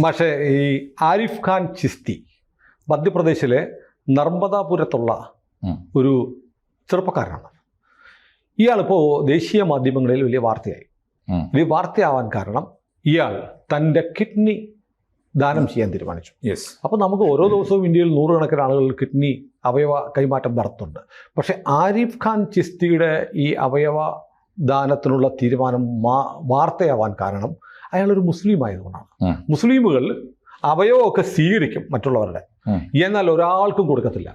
പക്ഷേ ഈ ആരിഫ് ഖാൻ ചിസ്തി മധ്യപ്രദേശിലെ നർമ്മദാപുരത്തുള്ള ഒരു ചെറുപ്പക്കാരനാണ്. ഇയാളിപ്പോൾ ദേശീയ മാധ്യമങ്ങളിൽ വലിയ വാർത്തയായി. വലിയ വാർത്തയാവാൻ കാരണം ഇയാൾ തൻ്റെ കിഡ്നി ദാനം ചെയ്യാൻ തീരുമാനിച്ചു. അപ്പോൾ നമുക്ക് ഓരോ ദിവസവും ഇന്ത്യയിൽ നൂറുകണക്കിന് ആളുകൾ കിഡ്നി അവയവ കൈമാറ്റം നടത്തുന്നുണ്ട്. പക്ഷേ ആരിഫ് ഖാൻ ചിസ്തിയുടെ ഈ അവയവ ദാനത്തിനുള്ള തീരുമാനം വാർത്തയാവാൻ കാരണം അയാളൊരു മുസ്ലിം ആയതുകൊണ്ടാണ്. മുസ്ലിമുകൾ അവയവമൊക്കെ സ്വീകരിക്കും മറ്റുള്ളവരുടെ, എന്നാൽ ഒരാൾക്കും കൊടുക്കത്തില്ല.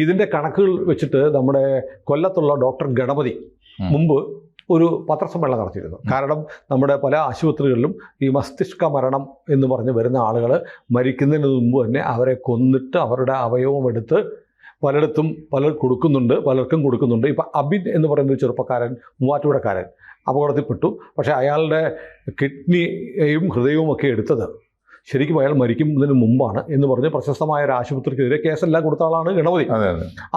ഇതിൻ്റെ കണക്കുകൾ വെച്ചിട്ട് നമ്മുടെ കൊല്ലത്തുള്ള ഡോക്ടർ ഗണപതി മുമ്പ് ഒരു പത്രസമ്മേളനം നടത്തിയിരുന്നു. കാരണം നമ്മുടെ പല ആശുപത്രികളിലും ഈ മസ്തിഷ്ക മരണം എന്ന് പറഞ്ഞ് വരുന്ന ആളുകൾ മരിക്കുന്നതിന് മുമ്പ് തന്നെ അവരെ കൊന്നിട്ട് അവരുടെ അവയവം എടുത്ത് പലയിടത്തും പലർക്കും കൊടുക്കുന്നുണ്ട്. ഇപ്പം അബിൻ എന്ന് പറയുന്ന ഒരു ചെറുപ്പക്കാരൻ, മൂവാറ്റുപുഴക്കാരൻ അപകടത്തിൽപ്പെട്ടു. പക്ഷേ അയാളുടെ കിഡ്നിയും ഹൃദയവും ഒക്കെ എടുത്തത് ശരിക്കും അയാൾ മരിക്കുന്നതിന് മുമ്പാണ് എന്ന് പറഞ്ഞ് പ്രശസ്തമായ ഒരു ആശുപത്രിക്കെതിരെ കേസെല്ലാം കൊടുത്ത ആളാണ് ഗണപതി.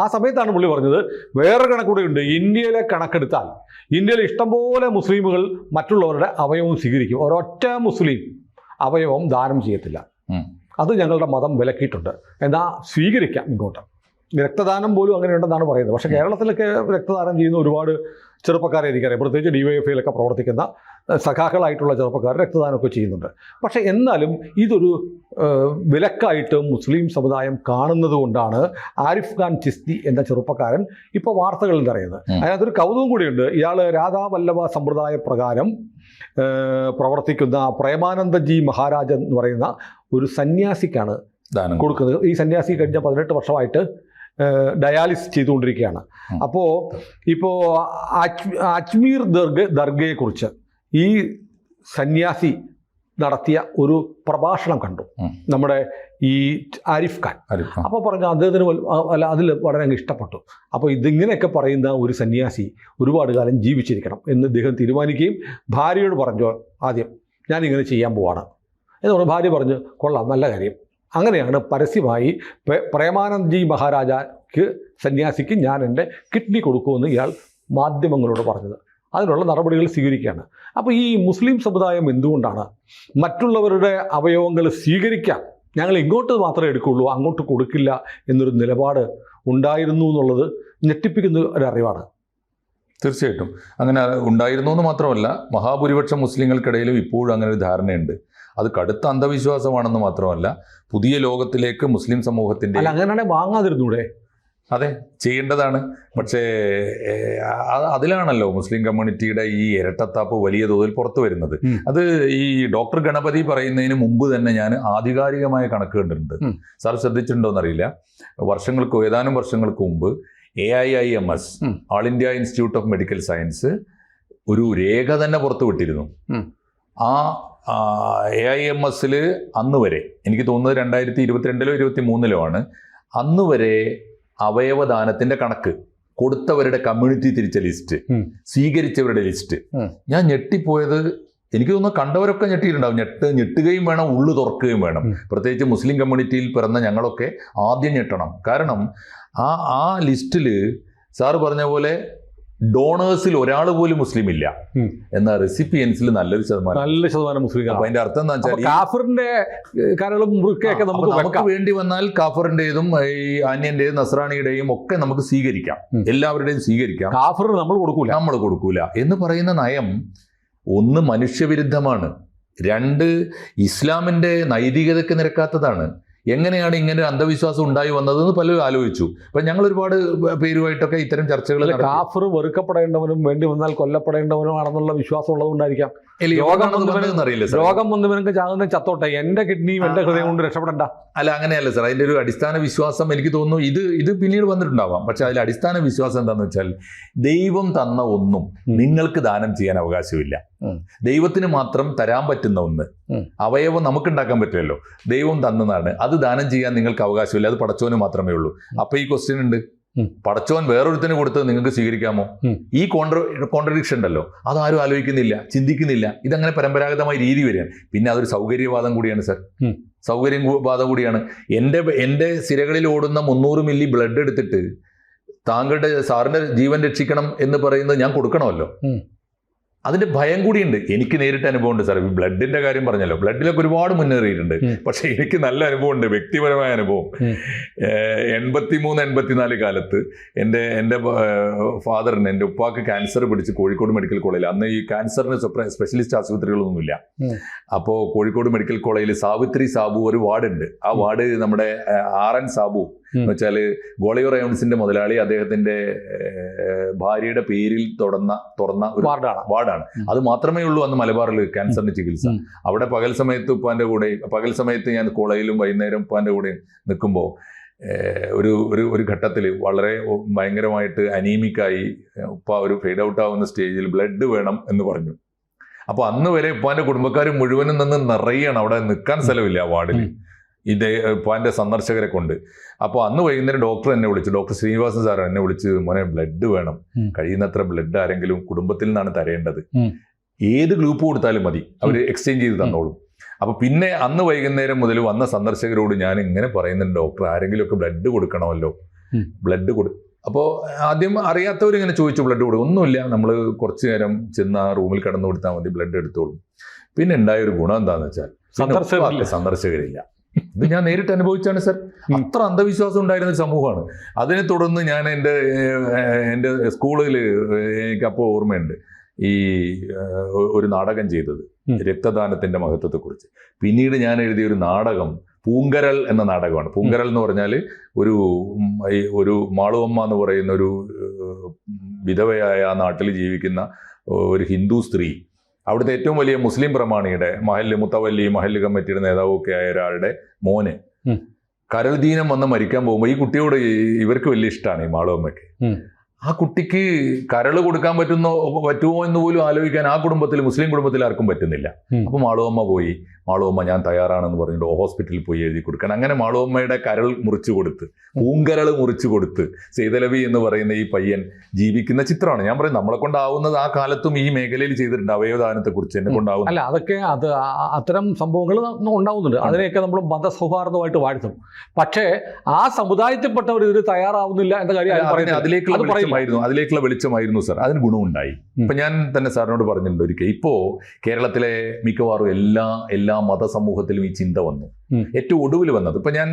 ആ സമയത്താണ് പുള്ളി പറഞ്ഞത്, വേറെ കണക്കൂടെ ഉണ്ട്. ഇന്ത്യയിലെ കണക്കെടുത്താൽ ഇന്ത്യയിൽ ഇഷ്ടംപോലെ മുസ്ലിമുകൾ മറ്റുള്ളവരുടെ അവയവം സ്വീകരിക്കും, ഒരൊറ്റ മുസ്ലിം അവയവം ദാനം ചെയ്യത്തില്ല. അത് ഞങ്ങളുടെ മതം വിലക്കിയിട്ടുണ്ട്, എന്നാൽ സ്വീകരിക്കാം ഇങ്ങോട്ട്. രക്തദാനം പോലും അങ്ങനെ ഉണ്ടെന്നാണ് പറയുന്നത്. പക്ഷേ കേരളത്തിലൊക്കെ രക്തദാനം ചെയ്യുന്ന ഒരുപാട് ചെറുപ്പക്കാരെ എനിക്കറിയാം. പ്രത്യേകിച്ച് DYFIയിലൊക്കെ പ്രവർത്തിക്കുന്ന സഖാക്കളായിട്ടുള്ള ചെറുപ്പക്കാർ രക്തദാനമൊക്കെ ചെയ്യുന്നുണ്ട്. പക്ഷേ എന്നാലും ഇതൊരു വിലക്കായിട്ട് മുസ്ലിം സമുദായം കാണുന്നത് കൊണ്ടാണ് ആരിഫ് ഖാൻ ചിസ്തി എന്ന ചെറുപ്പക്കാരൻ ഇപ്പോൾ വാർത്തകളിൽ അറിയുന്നത്. അതിനകത്തൊരു കൗതുകം കൂടിയുണ്ട്. ഇയാൾ രാധാവല്ലഭ സമ്പ്രദായ പ്രകാരം പ്രവർത്തിക്കുന്ന പ്രേമാനന്ദജി മഹാരാജ് എന്ന് പറയുന്ന ഒരു സന്യാസിക്കാണ് കൊടുക്കുന്നത്. ഈ സന്യാസി കഴിഞ്ഞ 18 വർഷമായിട്ട് ഡയാലിസിസ് ചെയ്തുകൊണ്ടിരിക്കുകയാണ്. ഇപ്പോൾ അജ്മീർ ദർഗയെക്കുറിച്ച് ഈ സന്യാസി നടത്തിയ ഒരു പ്രഭാഷണം കണ്ടു നമ്മുടെ ഈ ആരിഫ് ഖാൻ. അപ്പോൾ പറഞ്ഞു അദ്ദേഹത്തിന് അതിൽ വളരെ അങ്ങ് ഇഷ്ടപ്പെട്ടു. അപ്പോൾ ഇതിങ്ങനെയൊക്കെ പറയുന്ന ഒരു സന്യാസി ഒരുപാട് കാലം ജീവിച്ചിരിക്കണം എന്ന് ഇദ്ദേഹം തീരുമാനിക്കുകയും ഭാര്യയോട് പറഞ്ഞു, ആദ്യം ഞാനിങ്ങനെ ചെയ്യാൻ പോവാണ് എന്ന് പറഞ്ഞു. ഭാര്യ പറഞ്ഞു, കൊള്ളാം, നല്ല കാര്യം. അങ്ങനെയാണ് പരസ്യമായി പ്രേമാനന്ദ്ജി മഹാരാജയ്ക്ക് സന്യാസിക്ക് ഞാൻ എൻ്റെ കിഡ്നി കൊടുക്കുമെന്ന് ഇയാൾ മാധ്യമങ്ങളോട് പറഞ്ഞത്. അതിനുള്ള നടപടികൾ സ്വീകരിക്കുകയാണ്. അപ്പോൾ ഈ മുസ്ലിം സമുദായം എന്തുകൊണ്ടാണ് മറ്റുള്ളവരുടെ അവയവങ്ങൾ സ്വീകരിക്കാം, ഞങ്ങൾ ഇങ്ങോട്ട് മാത്രമേ എടുക്കുകയുള്ളൂ അങ്ങോട്ട് കൊടുക്കില്ല എന്നൊരു നിലപാട് ഉണ്ടായിരുന്നു എന്നുള്ളത് ഞെട്ടിപ്പിക്കുന്ന ഒരറിവാണ്. തീർച്ചയായിട്ടും അങ്ങനെ ഉണ്ടായിരുന്നു എന്ന് മാത്രമല്ല, മഹാഭൂരിപക്ഷം മുസ്ലിങ്ങൾക്കിടയിലും ഇപ്പോഴും അങ്ങനെ ഒരു ധാരണയുണ്ട്. അത് കടുത്ത അന്ധവിശ്വാസമാണെന്ന് മാത്രമല്ല, പുതിയ ലോകത്തിലേക്ക് മുസ്ലിം സമൂഹത്തിൻ്റെ അങ്ങനെയാണെങ്കിൽ വാങ്ങാതിരുന്നൂടെ? അതെ, ചെയ്യേണ്ടതാണ്. പക്ഷേ അതിലാണല്ലോ മുസ്ലിം കമ്മ്യൂണിറ്റിയുടെ ഈ ഇരട്ടത്താപ്പ് വലിയ തോതിൽ പുറത്തു വരുന്നത്. അത് ഈ ഡോക്ടർ ഗണപതി പറയുന്നതിന് മുമ്പ് തന്നെ ഞാൻ ആധികാരികമായ കണക്ക് കണ്ടിട്ടുണ്ട്. സാർ ശ്രദ്ധിച്ചിട്ടുണ്ടോ എന്നറിയില്ല. ഏതാനും വർഷങ്ങൾക്ക് മുമ്പ് AIIMS, all India institute of medical science, ഒരു രേഖ തന്നെ പുറത്തു വിട്ടിരുന്നു. ആ AIMSൽ അന്ന് വരെ, എനിക്ക് തോന്നുന്നത് 2022-ലോ 2023-ലോ ആണ്, അന്ന് വരെ അവയവദാനത്തിന്റെ കണക്ക്, കൊടുത്തവരുടെ കമ്മ്യൂണിറ്റി തിരിച്ച ലിസ്റ്റ്, സ്വീകരിച്ചവരുടെ ലിസ്റ്റ്. ഞാൻ ഞെട്ടിപ്പോയത്, എനിക്ക് തോന്നുന്നു കണ്ടവരൊക്കെ ഞെട്ടിയിട്ടുണ്ടാവും. ഞെട്ടുകയും വേണം, ഉള്ളു തുറക്കുകയും വേണം. പ്രത്യേകിച്ച് മുസ്ലിം കമ്മ്യൂണിറ്റിയിൽ പിറന്ന ഞങ്ങളൊക്കെ ആദ്യം ഞെട്ടണം. കാരണം ആ ലിസ്റ്റിൽ സാറ് പറഞ്ഞ പോലെ ഡോണേഴ്സിൽ ഒരാൾ പോലും മുസ്ലിം ഇല്ല, എന്നാൽ റെസിപ്പിയൻസിൽ നല്ലൊരു ശതമാനം മുസ്ലിം. അപ്പൊ അതിന്റെ അർത്ഥം എന്താ വെച്ചാൽ കാഫറിന്റെ നമുക്ക് വേണ്ടി വന്നാൽ കാഫറിന്റേതും ഈ ആന്യന്റേതും നസ്രാണിയുടെയും ഒക്കെ നമുക്ക് സ്വീകരിക്കാം, എല്ലാവരുടെയും സ്വീകരിക്കാം. കാഫർ നമ്മൾ കൊടുക്കൂല എന്ന് പറയുന്ന നയം ഒന്ന് മനുഷ്യവിരുദ്ധമാണ്, രണ്ട് ഇസ്ലാമിന്റെ നൈതികതയ്ക്ക് നിരക്കാത്തതാണ്. എങ്ങനെയാണ് ഇങ്ങനെ അന്ധവിശ്വാസം ഉണ്ടായി വന്നതെന്ന് പലരും ആലോചിച്ചു. അപ്പം ഞങ്ങൾ ഒരുപാട് പേരുമായിട്ടൊക്കെ ഇത്തരം ചർച്ചകൾ. കാഫർ വെറുക്കപ്പെടേണ്ടവനും വേണ്ടി വന്നാൽ കൊല്ലപ്പെടേണ്ടവനും ആണെന്നുള്ള വിശ്വാസം ഉള്ളതുകൊണ്ടായിരിക്കാം. രോഗം വന്നവനൊക്കെ ചാകുന്ന ചത്തോട്ടെ, എൻ്റെ കിഡ്നിയും എൻ്റെ ഹൃദയം കൊണ്ട് രക്ഷപ്പെടണ്ട. അല്ല, അങ്ങനെയല്ല സാർ. അതിൻ്റെ ഒരു അടിസ്ഥാന വിശ്വാസം എനിക്ക് തോന്നുന്നു ഇത് പിന്നീട് വന്നിട്ടുണ്ടാവാം. പക്ഷെ അതിൽ അടിസ്ഥാന വിശ്വാസം എന്താണെന്ന് വെച്ചാൽ, ദൈവം തന്ന ഒന്നും നിങ്ങൾക്ക് ദാനം ചെയ്യാൻ അവകാശമില്ല. ദൈവത്തിന് മാത്രം തരാൻ പറ്റുന്ന ഒന്ന്, അവയവം നമുക്കുണ്ടാക്കാൻ പറ്റില്ലല്ലോ, ദൈവം തന്നതാണ്, അത് ദാനം ചെയ്യാൻ നിങ്ങൾക്ക് അവകാശമില്ല, അത് പടച്ചോന് മാത്രമേ ഉള്ളൂ. അപ്പൊ ഈ ക്വസ്റ്റ്യൻ ഉണ്ട്, പടച്ചോൻ വേറൊരുത്തിന് കൊടുത്തത് നിങ്ങൾക്ക് സ്വീകരിക്കാമോ? ഈ കോൺട്രഡിക്ഷൻ ഉണ്ടല്ലോ, അതാരും ആലോചിക്കുന്നില്ല, ചിന്തിക്കുന്നില്ല. ഇതങ്ങനെ പരമ്പരാഗതമായ രീതി വരികയാണ്. പിന്നെ അതൊരു സൗകര്യവാദം കൂടിയാണ് സാർ, സൗകര്യവാദം കൂടിയാണ്. എൻ്റെ സിരകളിൽ ഓടുന്ന 300 മില്ലി ബ്ലഡ് എടുത്തിട്ട് സാറിന്റെ ജീവൻ രക്ഷിക്കണം എന്ന് പറയുന്നത് ഞാൻ കൊടുക്കണമല്ലോ. അതിന്റെ ഭയം കൂടിയുണ്ട്. എനിക്ക് നേരിട്ട് അനുഭവം ഉണ്ട് സാർ. ബ്ലഡിന്റെ കാര്യം പറഞ്ഞല്ലോ, ബ്ലഡിലൊക്കെ ഒരുപാട് മുന്നേറിയിട്ടുണ്ട്. പക്ഷെ എനിക്ക് നല്ല അനുഭവം ഉണ്ട്, വ്യക്തിപരമായ അനുഭവം. 83-84 കാലത്ത് എൻ്റെ ഫാദറിന്, എൻ്റെ ഉപ്പാക്ക് ക്യാൻസർ പിടിച്ച് കോഴിക്കോട് മെഡിക്കൽ കോളേജിൽ, അന്ന് ഈ ക്യാൻസറിന് സ്പെഷ്യലിസ്റ്റ് ആശുപത്രികളൊന്നുമില്ല. അപ്പോൾ കോഴിക്കോട് മെഡിക്കൽ കോളേജിൽ സാവിത്രി സാബു ഒരു വാർഡുണ്ട്. ആ വാർഡ് നമ്മുടെ RN സാബു എന്ന് വെച്ചാൽ ഗോളിയോർ അയോൺസിന്റെ മുതലാളി, അദ്ദേഹത്തിന്റെ ഭാര്യയുടെ പേരിൽ തുറന്ന ഒരു വാർഡാണ്. അത് മാത്രമേ ഉള്ളൂ അന്ന് മലബാറിൽ ക്യാൻസറിന്റെ ചികിത്സ. അവിടെ പകൽ സമയത്ത് ഉപ്പാന്റെ കൂടെ, പകൽ സമയത്ത് ഞാൻ കോളേജിലും വൈകുന്നേരം ഉപ്പാന്റെ കൂടെ നിൽക്കുമ്പോൾ ഒരു ഘട്ടത്തിൽ വളരെ ഭയങ്കരമായിട്ട് അനീമിക്കായി ഉപ്പ ഒരു ഫെയ്ഡ് ഔട്ട് ആവുന്ന സ്റ്റേജിൽ ബ്ലഡ് വേണം എന്ന് പറഞ്ഞു. അപ്പോൾ അന്ന് വരെ ഉപ്പാന്റെ കുടുംബക്കാർ മുഴുവനും നിന്ന് നിറയാണ്, അവിടെ നിൽക്കാൻ സ്ഥലമില്ല ആ വാർഡിൽ ഉപ്പാന്റെ സന്ദർശകരെ കൊണ്ട്. അപ്പോൾ അന്ന് വൈകുന്നേരം ഡോക്ടർ എന്നെ വിളിച്ചു, ഡോക്ടർ ശ്രീനിവാസൻ സാർ എന്നെ വിളിച്ച്, മോനെ ബ്ലഡ് വേണം, കഴിയുന്നത്ര ബ്ലഡ് ആരെങ്കിലും കുടുംബത്തിൽ നിന്നാണ് തരേണ്ടത്, ഏത് ഗ്രൂപ്പ് കൊടുത്താലും മതി, അവർ എക്സ്ചേഞ്ച് ചെയ്ത് തന്നോളും. അപ്പോൾ പിന്നെ അന്ന് വൈകുന്നേരം മുതൽ വന്ന സന്ദർശകരോട് ഞാൻ ഇങ്ങനെ പറയുന്നുണ്ട്, ഡോക്ടർ ആരെങ്കിലുമൊക്കെ ബ്ലഡ് കൊടുക്കണമല്ലോ, ബ്ലഡ് അപ്പോൾ ആദ്യം അറിയാത്തവരിങ്ങനെ ചോദിച്ചു, ബ്ലഡ് കൊടുക്കും? ഒന്നുമില്ല, നമ്മൾ കുറച്ചു നേരം ചെന്ന് ആ റൂമിൽ കിടന്നു കൊടുത്താൽ മതി, ബ്ലഡ് എടുത്തോളും. പിന്നെ ഉണ്ടായൊരു ഗുണം എന്താണെന്ന് വെച്ചാൽ സന്ദർശകരില്ല. ഇത് ഞാൻ നേരിട്ട് അനുഭവിച്ചാണ് സർ. അത്ര അന്ധവിശ്വാസം ഉണ്ടായിരുന്ന ഒരു സമൂഹമാണ്. അതിനെ തുടർന്ന് ഞാൻ എൻ്റെ സ്കൂളിൽ എനിക്കപ്പോൾ ഓർമ്മയുണ്ട് ഈ ഒരു നാടകം ചെയ്തത്, രക്തദാനത്തിന്റെ മഹത്വത്തെക്കുറിച്ച്. പിന്നീട് ഞാൻ എഴുതിയ ഒരു നാടകം പൂങ്കരൽ എന്ന നാടകമാണ്. പൂങ്കരൽ എന്ന് പറഞ്ഞാൽ ഒരു മാളുവമ്മ എന്ന് പറയുന്ന ഒരു വിധവയായ ആ നാട്ടിൽ ജീവിക്കുന്ന ഒരു ഹിന്ദു സ്ത്രീ, അവിടുത്തെ ഏറ്റവും വലിയ മുസ്ലിം പ്രമാണിയുടെ മുത്തവല്ലി മഹല്ല് കമ്മിറ്റിയുടെ നേതാവൊക്കെ ആയ ഒരാളുടെ മോന് കരൾദീനം വന്ന് മരിക്കാൻ പോകുമ്പോൾ ഈ കുട്ടിയോട് ഇവർക്ക് വലിയ ഇഷ്ടമാണ്, ഈ മാളുവമ്മയ്ക്ക്. ആ കുട്ടിക്ക് കരൾ കൊടുക്കാൻ പറ്റുമോ എന്ന് പോലും ആലോചിക്കാൻ ആ കുടുംബത്തിൽ, മുസ്ലിം കുടുംബത്തിൽ ആർക്കും പറ്റുന്നില്ല. അപ്പൊ മാളുവമ്മ പോയി, മാളുവമ്മ ഞാൻ തയ്യാറാണെന്ന് പറഞ്ഞിട്ട് ഹോസ്പിറ്റലിൽ പോയി എഴുതി കൊടുക്കണം. അങ്ങനെ മാളുവമ്മയുടെ കരൾ മുറിച്ചു കൊടുത്ത്, പൂങ്കരൾ മുറിച്ചു കൊടുത്ത് സെയ്തലവി എന്ന് പറയുന്ന ഈ പയ്യൻ ജീവിക്കുന്ന ചിത്രമാണ്. ഞാൻ പറയും, നമ്മളെ കൊണ്ടാവുന്നത് ആ കാലത്തും ഈ മേഖലയിൽ ചെയ്തിട്ടുണ്ട്, അവയവദാനത്തെ കുറിച്ച് എന്നെ കൊണ്ടാവുന്നു. അല്ല, അതൊക്കെ അത്തരം സംഭവങ്ങൾ ഉണ്ടാവുന്നുണ്ട്. അതിനെയൊക്കെ നമ്മൾ മതസൗഹാർദ്ദമായിട്ട് വാഴ്ത്തും. പക്ഷേ ആ സമുദായത്തിൽപ്പെട്ടവർ ഇതിന് തയ്യാറാവുന്നില്ല എന്ന കാര്യം അതിലേക്കുള്ള വെളിച്ചമായിരുന്നു സാർ. അതിന് ഗുണമുണ്ടായി. ഇപ്പൊ ഞാൻ തന്നെ സാറിനോട് പറഞ്ഞിട്ടുണ്ട് ഒരിക്കൽ, ഇപ്പോ കേരളത്തിലെ മിക്കവാറും എല്ലാ മതസമൂഹത്തിലും ഈ ചിന്ത വന്നു. ഏറ്റവും ഒടുവിൽ വന്നത്, ഇപ്പൊ ഞാൻ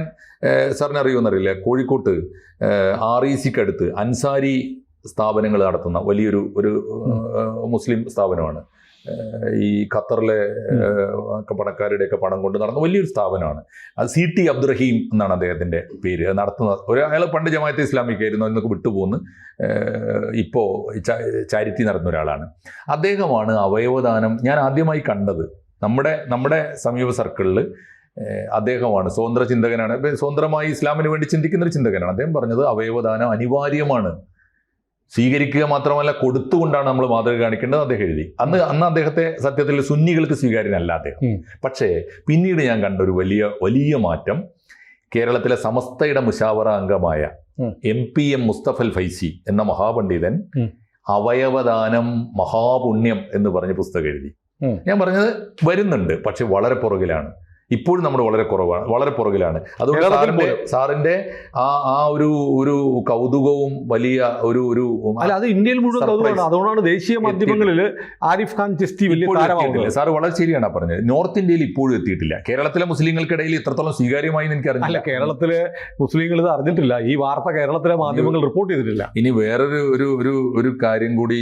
സാറിന് അറിയുമെന്നറിയില്ല, കോഴിക്കോട്ട് RECക്ക് അടുത്ത് അൻസാരി സ്ഥാപനങ്ങൾ നടത്തുന്ന വലിയൊരു മുസ്ലിം സ്ഥാപനമാണ്. ഈ ഖത്തറിലെ പണക്കാരുടെയൊക്കെ പണം കൊണ്ട് നടന്ന വലിയൊരു സ്ഥാപനമാണ്. അത് CT അബ്ദുറഹീം എന്നാണ് അദ്ദേഹത്തിൻ്റെ പേര്. നടത്തുന്ന അയാൾ പണ്ട് ജമാഅത്തെ ഇസ്ലാമിക്കായിരുന്നു, എന്നൊക്കെ വിട്ടുപോകുന്നു. ഇപ്പോൾ ചാരിറ്റി നടത്തുന്ന ഒരാളാണ്. അദ്ദേഹമാണ് അവയവദാനം ഞാൻ ആദ്യമായി കണ്ടത്. നമ്മുടെ സമീപ സർക്കിളിൽ അദ്ദേഹമാണ്. സ്വതന്ത്ര ചിന്തകനാണ്, സ്വതന്ത്രമായി ഇസ്ലാമിന് വേണ്ടി ചിന്തിക്കുന്ന ഒരു ചിന്തകനാണ്. അദ്ദേഹം പറഞ്ഞത് അവയവദാനം അനിവാര്യമാണ്, സ്വീകരിക്കുക മാത്രമല്ല കൊടുത്തുകൊണ്ടാണ് നമ്മൾ മാതൃക കാണിക്കേണ്ടത് അദ്ദേഹം എഴുതി. അന്ന് അദ്ദേഹത്തെ സത്യത്തിൽ സുന്നികൾക്ക് സ്വീകാര്യനല്ല അദ്ദേഹം. പക്ഷേ പിന്നീട് ഞാൻ കണ്ട ഒരു വലിയ മാറ്റം, കേരളത്തിലെ സമസ്തയുടെ മുശാവറ അംഗമായ MPM മുസ്തഫൽ ഫൈസി എന്ന മഹാപണ്ഡിതൻ അവയവദാനം മഹാപുണ്യം എന്ന് പറഞ്ഞ പുസ്തകം എഴുതി. ഞാൻ പറഞ്ഞത് വരുന്നുണ്ട്, പക്ഷെ വളരെ പുറകിലാണ്. ഇപ്പോഴും നമ്മൾ വളരെ പുറകിലാണ്. അതുകൊണ്ട് സാറിന്റെ ആ ഒരു കൗതുകവും വലിയ ഒരു അല്ല, അത് ഇന്ത്യയിൽ മുഴുവൻ കൗതുകമാണ്. അതുകൊണ്ടാണ് ദേശീയ മാധ്യമങ്ങളിൽ ആരിഫ് ഖാൻ ചിസ്തി വലിയ താരമാവുന്നത്. സാർ വളരെ ശരിയാണ് പറഞ്ഞത്. നോർത്ത് ഇന്ത്യയിൽ ഇപ്പോഴും എത്തിയിട്ടില്ല. കേരളത്തിലെ മുസ്ലിങ്ങൾക്കിടയിൽ ഇത്രത്തോളം സ്വീകാര്യമായി എനിക്കറിയില്ല. അല്ല, കേരളത്തിലെ മുസ്ലിങ്ങൾ ഇത് അറിഞ്ഞിട്ടില്ല. ഈ വാർത്ത കേരളത്തിലെ മാധ്യമങ്ങൾ റിപ്പോർട്ട് ചെയ്തിട്ടില്ല. ഇനി വേറൊരു കാര്യം കൂടി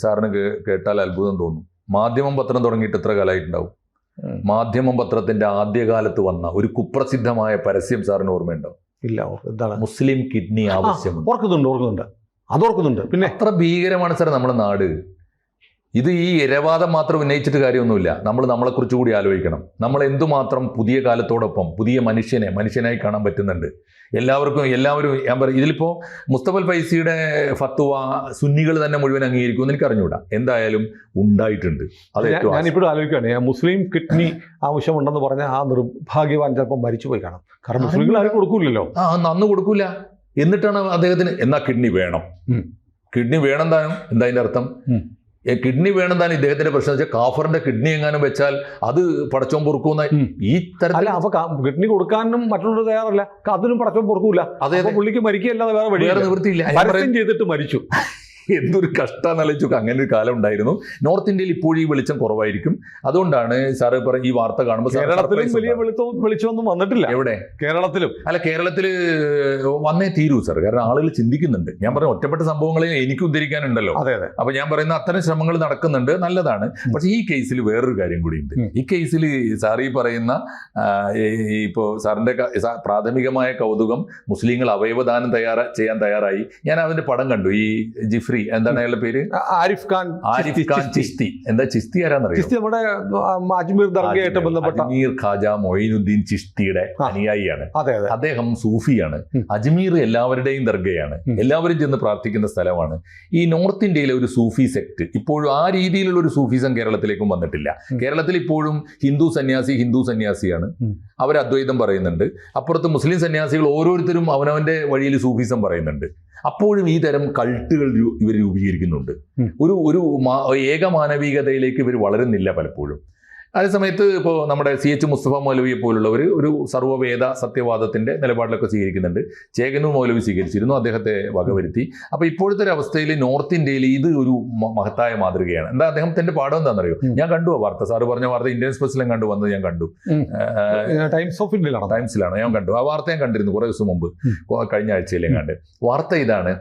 സാറിന് കേട്ടാൽ അത്ഭുതം തോന്നും. മാധ്യമം പത്രം തുടങ്ങിയിട്ട് എത്ര കാലമായിട്ടുണ്ടാവും? മാധ്യമം പത്രത്തിന്റെ ആദ്യകാലത്ത് വന്ന ഒരു കുപ്രസിദ്ധമായ പരസ്യം സാറിന് ഓർമ്മയുണ്ടോ? ഇല്ല. എന്താണ്? മുസ്ലിം കിഡ്നി ആവശ്യം. ഓർക്കുന്നുണ്ട്. പിന്നെ അത്ര ഭീകരമാണ് സാർ നമ്മുടെ നാട്. ഇത് ഈ ഇരവാദം മാത്രം ഉന്നയിച്ചിട്ട് കാര്യമൊന്നുമില്ല. നമ്മളെക്കുറിച്ച് കൂടി ആലോചിക്കണം. നമ്മൾ എന്തുമാത്രം പുതിയ കാലത്തോടൊപ്പം പുതിയ മനുഷ്യനായി കാണാൻ പറ്റുന്നുണ്ട്. എല്ലാവരും ഞാൻ പറയും, ഇതിലിപ്പോൾ മുസ്തഫൽ ഫൈസിയുടെ ഫത്വ സുന്നികൾ തന്നെ മുഴുവൻ അംഗീകരിക്കുമെന്ന് എനിക്ക് അറിഞ്ഞൂടാ. എന്തായാലും ഉണ്ടായിട്ടുണ്ട്. അത് ഞാനിപ്പോഴും ആലോചിക്കുകയാണ്, മുസ്ലിം കിഡ്നി ആവശ്യമുണ്ടെന്ന് പറഞ്ഞ ആ നിർഭാഗ്യവാൻ ചിലപ്പോൾ മരിച്ചുപോയി കാണാം. കാരണം മുസ്ലിങ്ങൾ ആരും കൊടുക്കൂലല്ലോ. അന്ന് കൊടുക്കൂല. എന്നിട്ടാണ് അദ്ദേഹത്തിന് എന്നാ കിഡ്നി വേണം താനും. എന്താ അതിന്റെ അർത്ഥം? കിഡ്നി വേണം താൻ. ഇദ്ദേഹത്തിന്റെ പ്രശ്നം വെച്ചാൽ കാഫറിന്റെ കിഡ്നി എങ്ങാനും വെച്ചാൽ അത് പടച്ചോൻ പൊറുക്കുന്ന ഈ തരത്തിൽ. അപ്പൊ കിഡ്നി കൊടുക്കാനും മറ്റുള്ളവർ തയ്യാറല്ല, അതിനും പടച്ചോൻ പൊറുക്കൂല. പുള്ളിക്ക് മരിക്കുകയല്ലാതെ വേറെ നിവൃത്തിയില്ല. പരസ്യം ചെയ്തിട്ട് മരിച്ചു. എന്തൊരു കഷ്ടാന്നാലോചിച്ചു. അങ്ങനെ ഒരു കാലം ഉണ്ടായിരുന്നു. നോർത്ത് ഇന്ത്യയിൽ ഇപ്പോഴും ഈ വെളിച്ചം കുറവായിരിക്കും. അതുകൊണ്ടാണ് സാറ് ഈ വാർത്ത കാണുമ്പോൾ കേരളത്തിലും വലിയ വെളിച്ചമൊന്നും വന്നിട്ടില്ല. എവിടെ? കേരളത്തിലും അല്ല, കേരളത്തിൽ വന്നേ തീരൂ സാർ. കാരണം ആളുകൾ ചിന്തിക്കുന്നുണ്ട്. ഞാൻ പറഞ്ഞ ഒറ്റപ്പെട്ട സംഭവങ്ങളിൽ എനിക്ക് ഉദ്ധരിക്കാനുണ്ടല്ലോ. അതെ അതെ. അപ്പൊ ഞാൻ പറയുന്ന അത്തരം ശ്രമങ്ങൾ നടക്കുന്നുണ്ട്, നല്ലതാണ്. പക്ഷെ ഈ കേസിൽ വേറൊരു കാര്യം കൂടിയുണ്ട്. ഈ കേസിൽ സാർ ഈ പറയുന്ന ഇപ്പോ സാറിന്റെ പ്രാഥമികമായ കൗതുകം മുസ്ലിങ്ങൾ അവയവദാനം ചെയ്യാൻ തയ്യാറായി. ഞാൻ അതിന്റെ പടം കണ്ടു. ഈ ജിഫ്രി, എന്താണ് അയാളുടെ പേര്? ആരിഫ് ഖാൻ ചിസ്തി. എന്താ ചിസ്തി ആരാന്നറിയോ? ചിസ്തി നമ്മുടെ അജ്മീർ ദർഗയായിട്ട് ബന്ധപ്പെട്ട അജ്മീർ ഖാജ മൊയ്നുദ്ദീൻ ചിസ്തിയുടെ അനുയായിയാണ്. അദ്ദേഹം സൂഫിയാണ്. അജ്മീർ എല്ലാവരുടെയും ദർഗയാണ്, എല്ലാവരും ചെന്ന് പ്രാർത്ഥിക്കുന്ന സ്ഥലമാണ്. ഈ നോർത്ത് ഇന്ത്യയിലെ ഒരു സൂഫി സെക്ട് ഇപ്പോഴും ആ രീതിയിലുള്ള ഒരു സൂഫിസം കേരളത്തിലേക്കും വന്നിട്ടില്ല. കേരളത്തിൽ ഇപ്പോഴും ഹിന്ദു സന്യാസിയാണ്, അവർ അദ്വൈതം പറയുന്നുണ്ട്. അപ്പുറത്ത് മുസ്ലിം സന്യാസികൾ ഓരോരുത്തരും അവനവന്റെ വഴിയിൽ സൂഫിസം പറയുന്നുണ്ട്. അപ്പോഴും ഈ തരം കൾട്ടുകൾ ഇവർ രൂപീകരിക്കുന്നുണ്ട്. ഒരു ഏകമാനവികതയിലേക്ക് ഇവർ വളരുന്നില്ല പലപ്പോഴും. അതേസമയത്ത് ഇപ്പോൾ നമ്മുടെ CH മുസ്തഫ മൗലവിയെ പോലുള്ളവർ ഒരു സർവ്വവേദ സത്യവാദത്തിന്റെ നിലപാടിലൊക്കെ സ്വീകരിക്കുന്നുണ്ട്. ചേകനൂർ മൗലവി സ്വീകരിച്ചിരുന്നു, അദ്ദേഹത്തെ വകവരുത്തി. അപ്പോൾ ഇപ്പോഴത്തെ ഒരു അവസ്ഥയിൽ നോർത്ത് ഇന്ത്യയിൽ ഇത് ഒരു മഹത്തായ മാതൃകയാണ്. എന്താ അദ്ദേഹത്തിന്റെ പാഠം എന്താണെന്നറിയോ? ഞാൻ കണ്ടു ആ വാർത്ത, സാറ് പറഞ്ഞ വാർത്ത ഇന്ത്യൻ എക്സ്പ്രസിലും കണ്ടു വന്നത് ഞാൻ കണ്ടു. ടൈംസിലാണ് ഞാൻ കണ്ടു. ആ വാർത്ത ഞാൻ കണ്ടിരുന്നു കുറേ ദിവസം മുമ്പ്, കഴിഞ്ഞ ആഴ്ചയിലും കണ്ട്. വാർത്ത ഇതാണ്: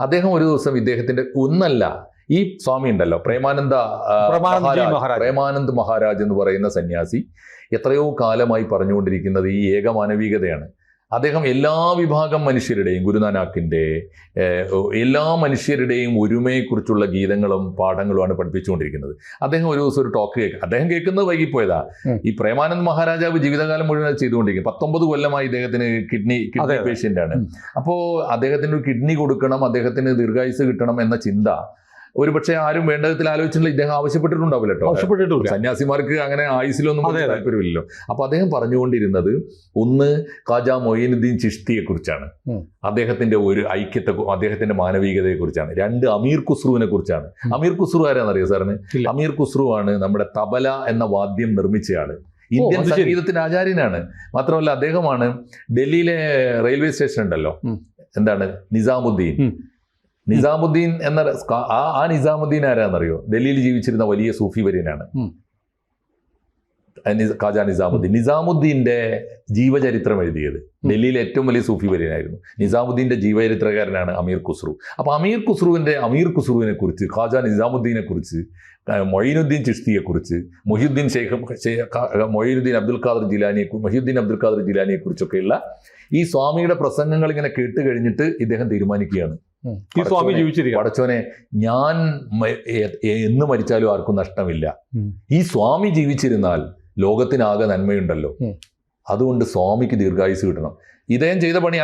അദ്ദേഹം ഒരു ദിവസം ഇദ്ദേഹത്തിന്റെ ഒന്നല്ല, ഈ സ്വാമി ഉണ്ടല്ലോ പ്രേമാനന്ദ് മഹാരാജ് എന്ന് പറയുന്ന സന്യാസി എത്രയോ കാലമായി പറഞ്ഞുകൊണ്ടിരിക്കുന്നത് ഈ ഏകമാനവികതയാണ്. അദ്ദേഹം എല്ലാ വിഭാഗം മനുഷ്യരുടെയും, ഗുരുനാനാക്കിൻ്റെ എല്ലാ മനുഷ്യരുടെയും ഒരുമയെക്കുറിച്ചുള്ള ഗീതങ്ങളും പാഠങ്ങളുമാണ് പഠിപ്പിച്ചുകൊണ്ടിരിക്കുന്നത്. അദ്ദേഹം ഒരു ദിവസം ഒരു ടോക്ക് അദ്ദേഹം കേൾക്കുന്നത് വൈകിപ്പോയതാ. ഈ പ്രേമാനന്ദ് മഹാരാജാവ് ജീവിതകാലം മുഴുവൻ ചെയ്തുകൊണ്ടിരിക്കും. 19 കൊല്ലമായി ഇദ്ദേഹത്തിന് കിഡ്നി പേഷ്യൻ്റ് ആണ്. അപ്പോൾ അദ്ദേഹത്തിന് ഒരു കിഡ്നി കൊടുക്കണം, അദ്ദേഹത്തിന് ദീർഘായുസ് കിട്ടണം എന്ന ചിന്ത ഒരുപക്ഷെ ആരും വേണ്ട വിധത്തിൽ ആലോചിച്ചിട്ടുള്ള ഇദ്ദേഹം ആവശ്യപ്പെട്ടിട്ടുണ്ടാവില്ല കേട്ടോ. സന്യാസിമാർക്ക് അങ്ങനെ ആയുസിലൊന്നും താല്പര്യമില്ലല്ലോ. അപ്പൊ അദ്ദേഹം പറഞ്ഞുകൊണ്ടിരുന്നത് ഒന്ന് ഖാജ മൊയ്നുദ്ദീൻ ചിഷ്തിയെ കുറിച്ചാണ്, അദ്ദേഹത്തിന്റെ ഒരു ഐക്യത്തെ, അദ്ദേഹത്തിന്റെ മാനവികതയെ കുറിച്ചാണ്. 2 അമീർ ഖുസ്രുവിനെ കുറിച്ചാണ്. അമീർ ഖുസ്രു ആരാന്നറിയോ സാറിന്? അമീർ ഖുസ്രു ആണ് നമ്മുടെ തബല എന്ന വാദ്യം നിർമ്മിച്ചയാള്, ഇന്ത്യൻ സംഗീതത്തിന്റെ ആചാര്യനാണ്. മാത്രമല്ല അദ്ദേഹമാണ് ഡൽഹിയിലെ റെയിൽവേ സ്റ്റേഷൻ ഉണ്ടല്ലോ, എന്താണ് നിസാമുദ്ദീൻ എന്ന ആ നിസാമുദ്ദീൻ ആരാന്നറിയോ? ഡൽഹിയിൽ ജീവിച്ചിരുന്ന വലിയ സൂഫി വര്യനാണ് ഖാജ നിസാമുദ്ദീൻ. നിസാമുദ്ദീന്റെ ജീവചരിത്രം എഴുതിയത് ഡൽഹിയിലെ ഏറ്റവും വലിയ സൂഫി വര്യനായിരുന്നു. നിസാമുദ്ദീന്റെ ജീവചരിത്രകാരനാണ് അമീർ ഖുസ്രു. അപ്പൊ അമീർ ഖുസ്രുവിനെ കുറിച്ച്, ഖാജ നിസാമുദ്ദീനെ കുറിച്ച്, മൊയ്നുദ്ദീൻ ചിഷ്തിയെക്കുറിച്ച്, മൊയ്നുദ്ദീൻ അബ്ദുൽ ഖാദർ ജിലാനിയെ കുറിച്ചൊക്കെയുള്ള ഈ സ്വാമിയുടെ പ്രസംഗങ്ങൾ ഇങ്ങനെ കേട്ട് കഴിഞ്ഞിട്ട് ഇദ്ദേഹം തീരുമാനിക്കുകയാണ്, ഈ സ്വാമി ജീവിച്ചിരിക്കുക, പടച്ചോനെ ഞാൻ എന്ന് മരിച്ചാലും ആർക്കും നഷ്ടമില്ല, ഈ സ്വാമി ജീവിച്ചിരുന്നാൽ ലോകത്തിനാകെ നന്മയുണ്ടല്ലോ, അതുകൊണ്ട് സ്വാമിക്ക് ദീർഘായുസ് കിട്ടണം. ഇദ്ദേഹം ചെയ്ത പണി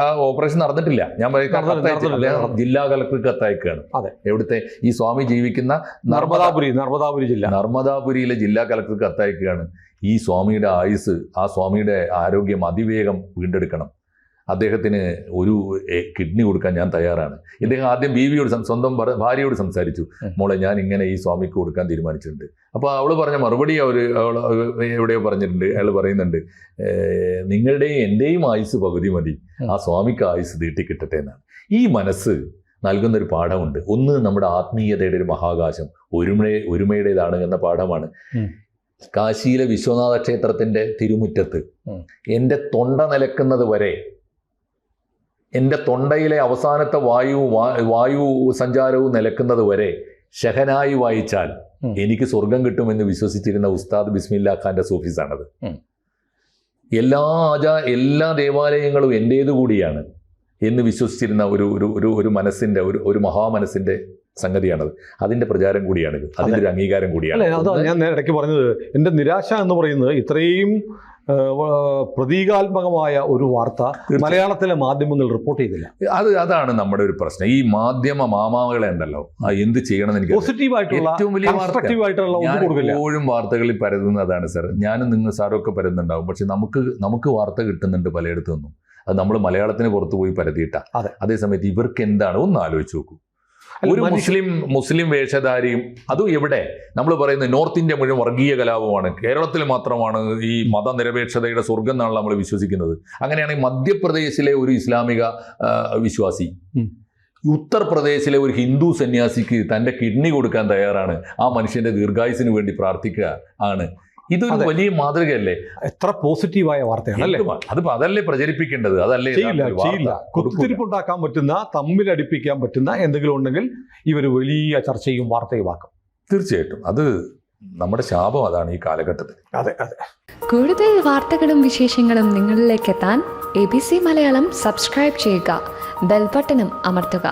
ആ ഓപ്പറേഷൻ നടന്നിട്ടില്ല. ഞാൻ അദ്ദേഹം ജില്ലാ കളക്ടർക്ക് കത്തയക്കുകയാണ്. എവിടുത്തെ ഈ സ്വാമി ജീവിക്കുന്ന നർമ്മദാപുരിയിലെ ജില്ലാ കളക്ടർക്ക് കത്തയക്കുകയാണ്. ഈ സ്വാമിയുടെ ആയുസ്, ആ സ്വാമിയുടെ ആരോഗ്യം അതിവേഗം വീണ്ടെടുക്കണം, അദ്ദേഹത്തിന് ഒരു കിഡ്നി കൊടുക്കാൻ ഞാൻ തയ്യാറാണ്. ഇദ്ദേഹം ആദ്യം ബീവിയോട്, സ്വന്തം ഭാര്യയോട് സംസാരിച്ചു, മോളെ ഞാൻ ഇങ്ങനെ ഈ സ്വാമിക്ക് കൊടുക്കാൻ തീരുമാനിച്ചിട്ടുണ്ട്. അപ്പോൾ അവൾ പറഞ്ഞ മറുപടി അവൾ എവിടെയോ പറഞ്ഞിട്ടുണ്ട്. അയാൾ പറയുന്നുണ്ട്, നിങ്ങളുടെയും എൻ്റെയും ആയുസ് പകുതി മതി, ആ സ്വാമിക്ക് ആയുസ് നീട്ടിക്കിട്ടട്ടെ എന്നാണ്. ഈ മനസ്സ് നൽകുന്നൊരു പാഠമുണ്ട്. ഒന്ന് നമ്മുടെ ആത്മീയതയുടെ ഒരു മഹാകാശം ഒരുമയുടേതാണ് എന്ന പാഠമാണ്. കാശിയിലെ വിശ്വനാഥ ക്ഷേത്രത്തിന്റെ തിരുമുറ്റത്ത് എൻ്റെ തൊണ്ട നിലക്കുന്നത് വരെ, എൻ്റെ തൊണ്ടയിലെ അവസാനത്തെ വായു സഞ്ചാരവും നിലക്കുന്നത് വരെ ഷഹനായി വായിച്ചാൽ എനിക്ക് സ്വർഗം കിട്ടുമെന്ന് വിശ്വസിച്ചിരുന്ന ഉസ്താദ് ബിസ്മില്ലാ ഖാന്റെ സൂഫീസാണത്. എല്ലാ ദേവാലയങ്ങളും എൻ്റേതു കൂടിയാണ് എന്ന് വിശ്വസിച്ചിരുന്ന ഒരു മനസ്സിന്റെ ഒരു മഹാമനസ്സിന്റെ സംഗതിയാണത്. അതിന്റെ പ്രചാരം കൂടിയാണിത്, അതിന്റെ ഒരു അംഗീകാരം കൂടിയാണ്. അതാണ് ഞാൻ ഇടയ്ക്ക് പറഞ്ഞത്, എൻ്റെ നിരാശ എന്ന് പറയുന്നത് ഇത്രയും പ്രതീകാത്മകമായ ഒരു വാർത്ത മലയാളത്തിലെ മാധ്യമങ്ങൾ റിപ്പോർട്ട് ചെയ്തില്ല. അതാണ് നമ്മുടെ ഒരു പ്രശ്നം. ഈ മാധ്യമ മാമാകളെ ഉണ്ടല്ലോ, എന്ത് ചെയ്യണമെന്ന് എനിക്ക് പോസിറ്റീവായിട്ടുള്ള ഏറ്റവും വലിയ എപ്പോഴും വാർത്തകളിൽ പരതുന്നതാണ് സാർ. ഞാനും നിങ്ങൾ സാറൊക്കെ പരതുന്നുണ്ടാവും, പക്ഷെ നമുക്ക് വാർത്ത കിട്ടുന്നുണ്ട് പലയിടത്തു നിന്നും. അത് നമ്മൾ മലയാളത്തിന് പുറത്തു പോയി പരതിയിട്ടാ. അതേസമയത്ത് ഇവർക്ക് എന്താണ് ഒന്ന് ആലോചിച്ച് നോക്കൂ. ഒരു മുസ്ലിം വേഷധാരിയും, അതും എവിടെ നമ്മൾ പറയുന്നത് നോർത്ത് ഇന്ത്യ മുഴുവൻ വർഗീയ കലാപമാണ്, കേരളത്തിൽ മാത്രമാണ് ഈ മതനിരപേക്ഷതയുടെ സ്വർഗം എന്നാണ് നമ്മൾ വിശ്വസിക്കുന്നത്. അങ്ങനെയാണെങ്കിൽ മധ്യപ്രദേശിലെ ഒരു ഇസ്ലാമിക വിശ്വാസി ഉത്തർപ്രദേശിലെ ഒരു ഹിന്ദു സന്യാസിക്ക് തൻ്റെ കിഡ്നി കൊടുക്കാൻ തയ്യാറാണ്, ആ മനുഷ്യന്റെ ദീർഘായുസിന് വേണ്ടി പ്രാർത്ഥിക്കുക ആണ്. ഇതൊരു വലിയ മാതൃകയല്ലേ? എത്ര പോസിറ്റീവായ വാർത്തയാണ് അല്ലേ? അതിപ്പോ അതല്ലേ പ്രചരിപ്പിക്കേണ്ടത്, അതല്ലേ? ചെയ്യില്ല. കുത്തിരിപ്പുണ്ടാക്കാൻ പറ്റുന്ന, തമ്മിലടിപ്പിക്കാൻ പറ്റുന്ന എന്തെങ്കിലും ഉണ്ടെങ്കിൽ ഇവർ വലിയ ചർച്ചയും വാർത്തയുമാക്കും. തീർച്ചയായിട്ടും അത് നമ്മുടെ ശാപം അതാണ് ഈ കാലഘട്ടത്തിൽ. അതെ അതെ. കൂടുതൽ വാർത്തകളും വിശേഷങ്ങളും നിങ്ങളിലേക്ക് എത്താൻ ABC മലയാളം സബ്സ്ക്രൈബ് ചെയ്യുക, ബെൽ ബട്ടണും അമർത്തുക.